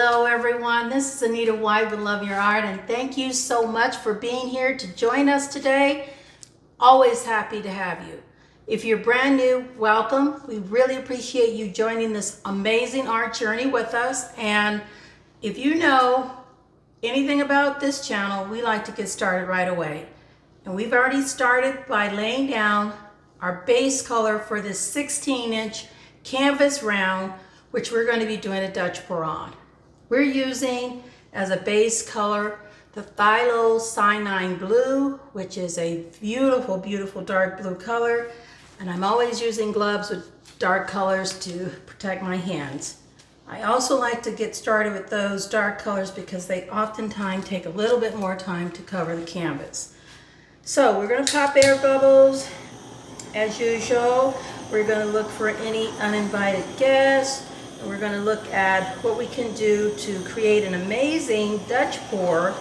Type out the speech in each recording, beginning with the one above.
Hello everyone, this is Anita White with Love Your Art, and thank you so much for being here to join us today. Always happy to have you. If you're brand new, welcome. We really appreciate you joining this amazing art journey with us. And if you know anything about this channel, we like to get started right away. And we've already started by laying down our base color for this 16-inch canvas round, which we're going to be doing a Dutch pour on. We're using as a base color the Phthalocyanine blue, which is a beautiful, beautiful dark blue color. And I'm always using gloves with dark colors to protect my hands. I also like to get started with those dark colors because they oftentimes take a little bit more time to cover the canvas. So we're going to pop air bubbles as usual. We're going to look for any uninvited guests. And we're going to look at what we can do to create an amazing Dutch pour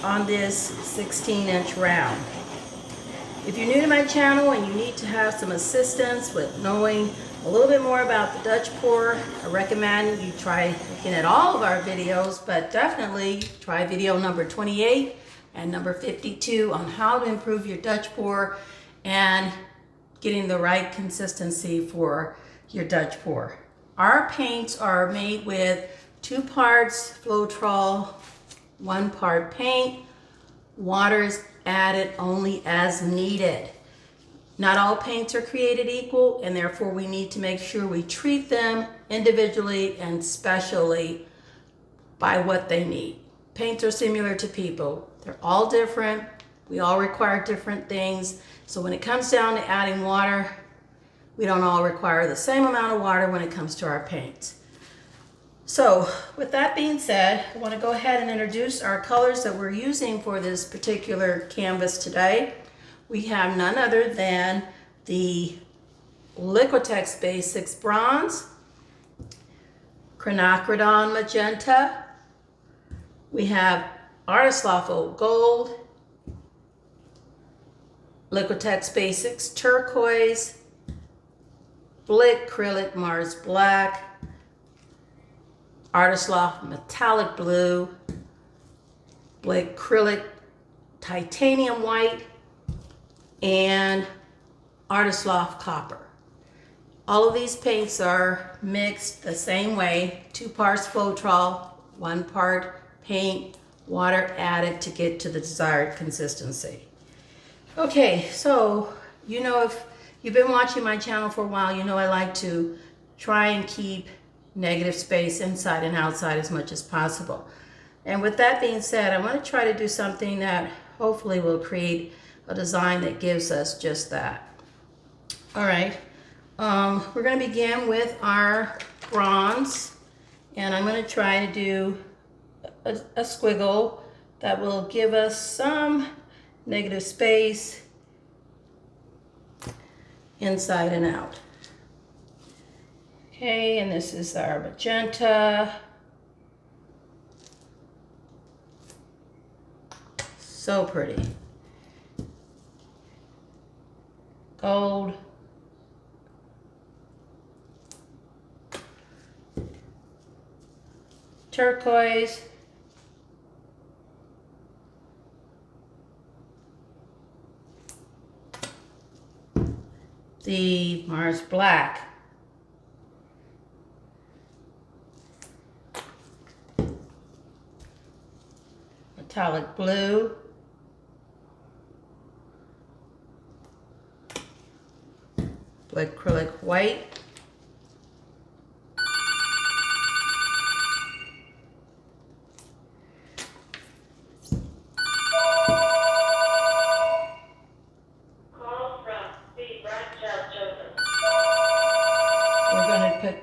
on this 16-inch round. If you're new to my channel and you need to have some assistance with knowing a little bit more about the Dutch pour, I recommend you try looking at all of our videos, but definitely try video number 28 and number 52 on how to improve your Dutch pour and getting the right consistency for your Dutch pour. Our paints are made with 2 parts Floetrol, 1 part paint. Water is added only as needed. Not all paints are created equal, and therefore we need to make sure we treat them individually and specially by what they need. Paints are similar to people. They're all different. We all require different things. So when it comes down to adding water, we don't all require the same amount of water when it comes to our paints. So with that being said, I want to go ahead and introduce our colors that we're using for this particular canvas today. We have none other than the Liquitex Basics Bronze, Quinacridone Magenta, we have Artist Loft Old Gold, Liquitex Basics Turquoise, Blickrylic Mars Black, Artist Loft Metallic Blue, Blickrylic Titanium White, and Artist Loft Copper. All of these paints are mixed the same way, 2 parts Floetrol, 1 part paint, water added to get to the desired consistency. Okay, so you know, if you've been watching my channel for a while, you know I like to try and keep negative space inside and outside as much as possible. And with that being said, I want to try to do something that hopefully will create a design that gives us just that. All right, we're going to begin with our bronze, and I'm going to try to do a squiggle that will give us some negative space inside and out. Okay, and this is our magenta. So pretty. Gold. Turquoise. The Mars Black. Metallic Blue. Blickrylic White.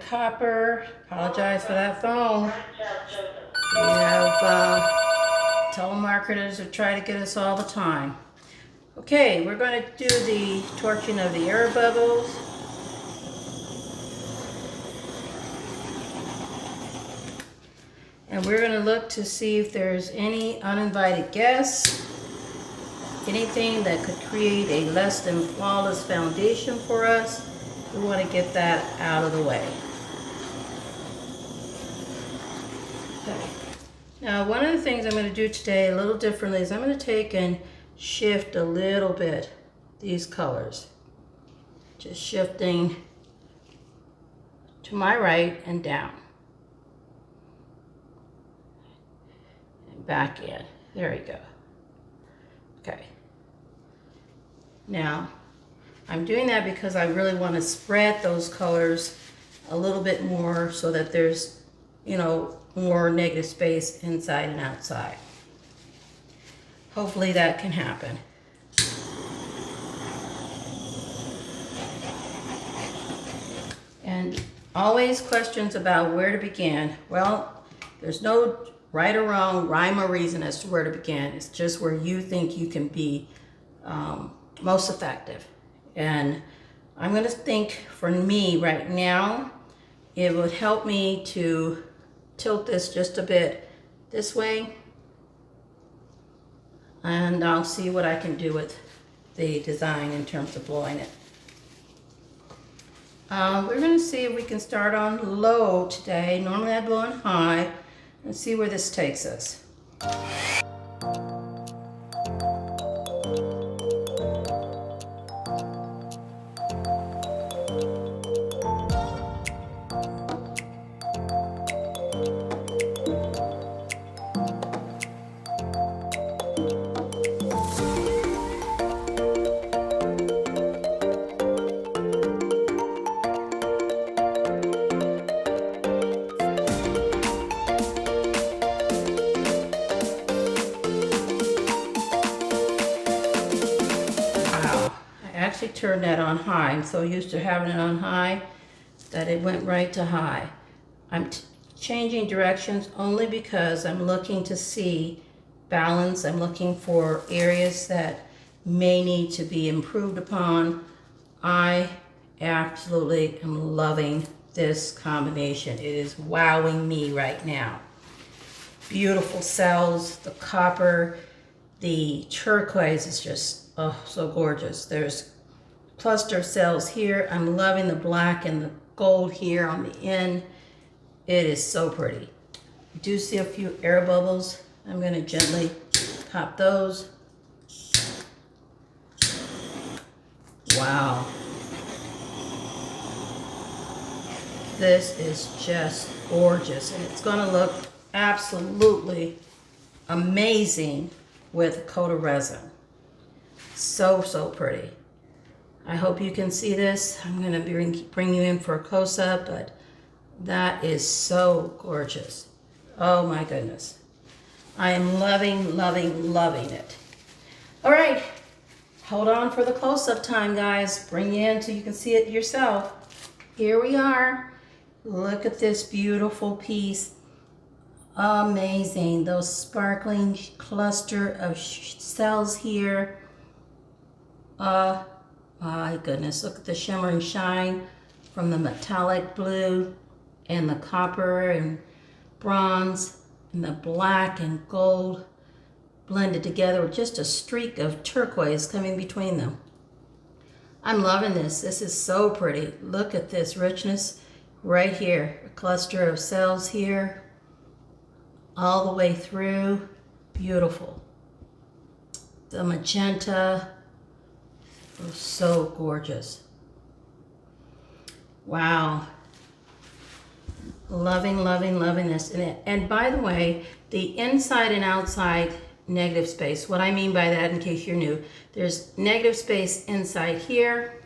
Copper. Apologize for that phone. We have telemarketers who try to get us all the time. Okay, we're going to do the torching of the air bubbles. And we're going to look to see if there's any uninvited guests, anything that could create a less than flawless foundation for us. We want to get that out of the way. Okay. Now, one of the things I'm going to do today a little differently is I'm going to take and shift a little bit these colors. Just shifting to my right and down. And back in. There we go. Okay. Now, I'm doing that because I really want to spread those colors a little bit more so that there's, you know, more negative space inside and outside. Hopefully that can happen. And always questions about where to begin. Well, there's no right or wrong rhyme or reason as to where to begin. It's just where you think you can be most effective. And I'm going to think for me right now, it would help me to tilt this just a bit this way, and I'll see what I can do with the design in terms of blowing it. We're going to see if we can start on low today. Normally I blow on high. Let's see where this takes us. Turn that on high. I'm so used to having it on high that it went right to high. I'm changing directions only because I'm looking to see balance. I'm looking for areas that may need to be improved upon. I absolutely am loving this combination. It is wowing me right now. Beautiful cells, the copper, the turquoise is just, oh, so gorgeous. There's cluster of cells here. I'm loving the black and the gold here on the end. It is so pretty. You do see a few air bubbles. I'm going to gently pop those. Wow. This is just gorgeous, and it's going to look absolutely amazing with a coat of resin. So, so pretty. I hope you can see this. I'm going to bring you in for a close-up, but that is so gorgeous. Oh my goodness. I am loving, loving, loving it. All right, hold on for the close-up time, guys. Bring you in so you can see it yourself. Here we are. Look at this beautiful piece. Amazing. Those sparkling cluster of cells here. My goodness, look at the shimmer and shine from the metallic blue and the copper and bronze and the black and gold blended together with just a streak of turquoise coming between them. I'm loving this. This is so pretty. Look at this richness right here. A cluster of cells here all the way through. Beautiful. The magenta. Oh, so gorgeous. Wow. Loving, loving, loving this. And by the way, the inside and outside negative space, what I mean by that, in case you're new, there's negative space inside here,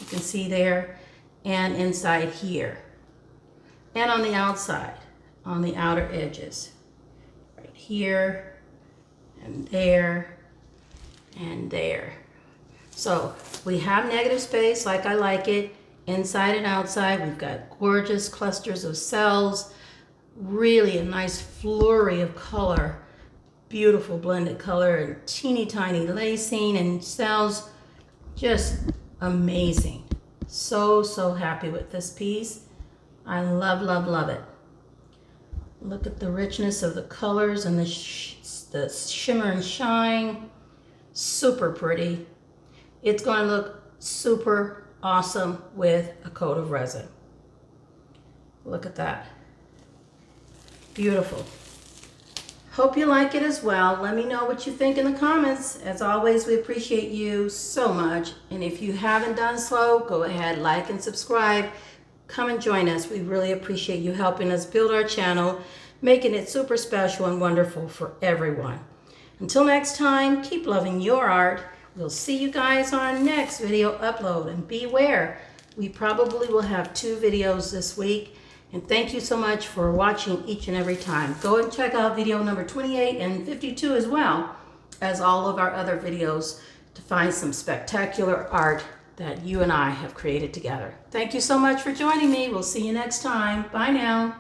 you can see there, and inside here. And on the outside, on the outer edges. Right here, and there, and there. So we have negative space like I like it, inside and outside. We've got gorgeous clusters of cells, really a nice flurry of color, beautiful blended color, and teeny tiny lacing and cells, just amazing. So, so happy with this piece. I love, love, love it. Look at the richness of the colors and the shimmer and shine. Super pretty. It's going to look super awesome with a coat of resin. Look at that. Beautiful. Hope you like it as well. Let me know what you think in the comments. As always, we appreciate you so much. And if you haven't done so, go ahead, like and subscribe. Come and join us. We really appreciate you helping us build our channel, making it super special and wonderful for everyone. Until next time, keep loving your art. We'll see you guys on our next video upload. And beware, we probably will have 2 videos this week. And thank you so much for watching each and every time. Go and check out video number 28 and 52 as well as all of our other videos to find some spectacular art that you and I have created together. Thank you so much for joining me. We'll see you next time. Bye now.